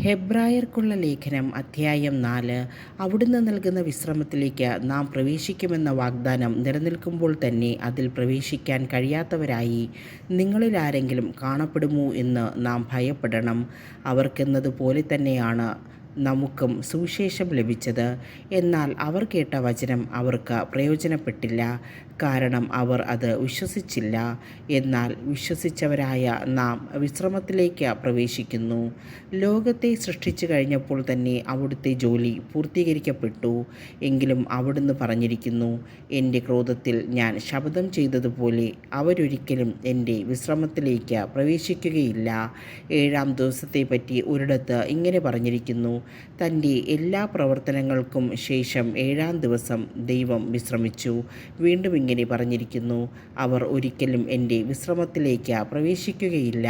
ഹെബ്രായർക്കുള്ള ലേഖനം അധ്യായം 4. അവിടുന്ന് നൽകുന്ന വിശ്രമത്തിലേക്ക് നാം പ്രവേശിക്കുമെന്ന വാഗ്ദാനം നിലനിൽക്കുമ്പോൾ തന്നെ അതിൽ പ്രവേശിക്കാൻ കഴിയാത്തവരായി നിങ്ങളിലാരെങ്കിലും കാണപ്പെടുമോ എന്ന് നാം ഭയപ്പെടണം. അവർക്കെന്നതുപോലെ തന്നെയാണ് നമുക്കും സുവിശേഷം ലഭിച്ചത്. എന്നാൽ അവർ കേട്ട വചനം അവർക്ക് പ്രയോജനപ്പെട്ടില്ല, കാരണം അവർ അത് വിശ്വസിച്ചില്ല. എന്നാൽ വിശ്വസിച്ചവരായ നാം വിശ്രമത്തിലേക്ക് പ്രവേശിക്കുന്നു. ലോകത്തെ സൃഷ്ടിച്ചു കഴിഞ്ഞപ്പോൾ തന്നെ അവിടുത്തെ ജോലി പൂർത്തീകരിക്കപ്പെട്ടു. എങ്കിലും അവിടുന്ന് പറഞ്ഞിരിക്കുന്നു, എൻ്റെ ക്രോധത്തിൽ ഞാൻ ശപഥം ചെയ്തതുപോലെ അവരൊരിക്കലും എൻ്റെ വിശ്രമത്തിലേക്ക് പ്രവേശിക്കുകയില്ല. 7-ാം ദിവസത്തെപ്പറ്റി ഒരിടത്ത് ഇങ്ങനെ പറഞ്ഞിരിക്കുന്നു, തൻ്റെ എല്ലാ പ്രവർത്തനങ്ങൾക്കും ശേഷം 7-ാം ദിവസം ദൈവം വിശ്രമിച്ചു. വീണ്ടും ഇങ്ങനെ പറഞ്ഞിരിക്കുന്നു, അവർ ഒരിക്കലും എൻ്റെ വിശ്രമത്തിലേക്ക് പ്രവേശിക്കുകയില്ല.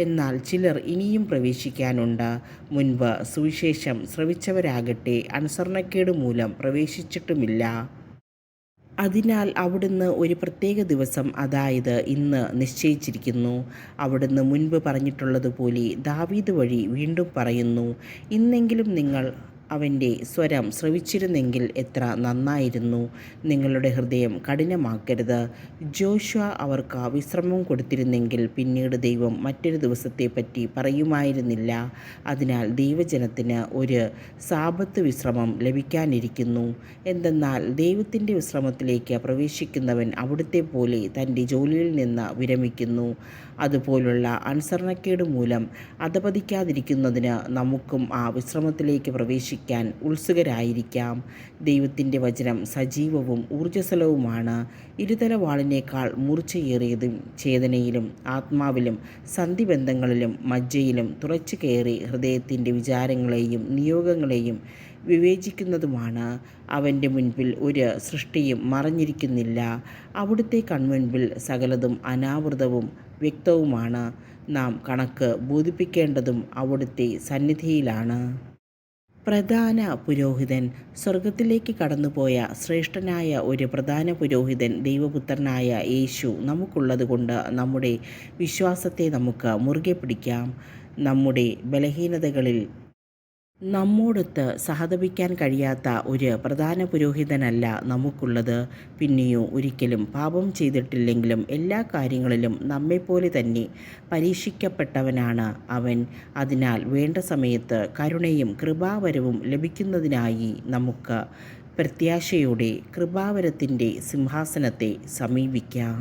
എന്നാൽ ചിലർ ഇനിയും പ്രവേശിക്കാനുണ്ട്. മുൻപ് സുവിശേഷം ശ്രവിച്ചവരാകട്ടെ അനുസരണക്കേട് മൂലം പ്രവേശിച്ചിട്ടുമില്ല. അതിനാൽ അവിടുന്ന് ഒരു പ്രത്യേക ദിവസം, അതായത് ഇന്ന് നിശ്ചയിച്ചിരിക്കുന്നു. അവിടുന്ന് മുൻപ് പറഞ്ഞിട്ടുള്ളതുപോലെ ദാവീദ് വഴി വീണ്ടും പറയുന്നു, ഇന്നെങ്കിലും നിങ്ങൾ അവൻ്റെ സ്വരം ശ്രവിച്ചിരുന്നെങ്കിൽ എത്ര നന്നായിരുന്നു. നിങ്ങളുടെ ഹൃദയം കഠിനമാക്കരുത്. ജോഷുവ അവർക്ക് വിശ്രമം കൊടുത്തിരുന്നെങ്കിൽ പിന്നീട് ദൈവം മറ്റൊരു ദിവസത്തെപ്പറ്റി പറയുമായിരുന്നില്ല. അതിനാൽ ദൈവജനത്തിന് ഒരു സാബത്ത് വിശ്രമം ലഭിക്കാനിരിക്കുന്നു. എന്തെന്നാൽ ദൈവത്തിൻ്റെ വിശ്രമത്തിലേക്ക് പ്രവേശിക്കുന്നവൻ അവിടുത്തെ പോലെ തൻ്റെ ജോലിയിൽ നിന്ന് വിരമിക്കുന്നു. അതുപോലുള്ള അനുസരണക്കേട് മൂലം അധപതിക്കാതിരിക്കുന്നതിന് നമുക്കും ആ വിശ്രമത്തിലേക്ക് പ്രവേശിക്കാൻ ഉത്സുകരായിരിക്കാം. ദൈവത്തിൻ്റെ വചനം സജീവവും ഊർജ്ജസ്വലവുമാണ്, ഇരുതല വാളിനേക്കാൾ മൂർച്ചയേറിയതും ചേതനയിലും ആത്മാവിലും സന്ധിബന്ധങ്ങളിലും മജ്ജയിലും തുളച്ചു കയറി ഹൃദയത്തിൻ്റെ വിചാരങ്ങളെയും നിയോഗങ്ങളെയും വിവേചിക്കുന്നതുമാണ്. അവൻ്റെ മുൻപിൽ ഒരു സൃഷ്ടിയും മറഞ്ഞിരിക്കുന്നില്ല. അവിടുത്തെ കൺമുൻപിൽ സകലതും അനാവൃതവും വ്യക്തവുമാണ്. നാം കണക്ക് ബോധിപ്പിക്കേണ്ടതും അവിടുത്തെ സന്നിധിയിലാണ്. പ്രധാന പുരോഹിതൻ. സ്വർഗത്തിലേക്ക് കടന്നുപോയ ശ്രേഷ്ഠനായ ഒരു പ്രധാന പുരോഹിതൻ ദൈവപുത്രനായ യേശു നമുക്കുള്ളതുകൊണ്ട് നമ്മുടെ വിശ്വാസത്തെ നമുക്ക് മുറുകെ പിടിക്കാം. നമ്മുടെ ബലഹീനതകളിൽ നമ്മോടൊത്ത് സഹതപിക്കാൻ കഴിയാത്ത ഒരു പ്രധാന പുരോഹിതനല്ല നമുക്കുള്ളത്. പിന്നെയോ ഒരിക്കലും പാപം ചെയ്തിട്ടില്ലെങ്കിലും എല്ലാ കാര്യങ്ങളിലും നമ്മെപ്പോലെ തന്നെ പരീക്ഷിക്കപ്പെട്ടവനാണ് അവൻ. അതിനാൽ വേണ്ട സമയത്ത് കരുണയും കൃപാവരവും ലഭിക്കുന്നതിനായി നമുക്ക് പ്രത്യാശയോടെ കൃപാവരത്തിൻ്റെ സിംഹാസനത്തെ സമീപിക്കാം.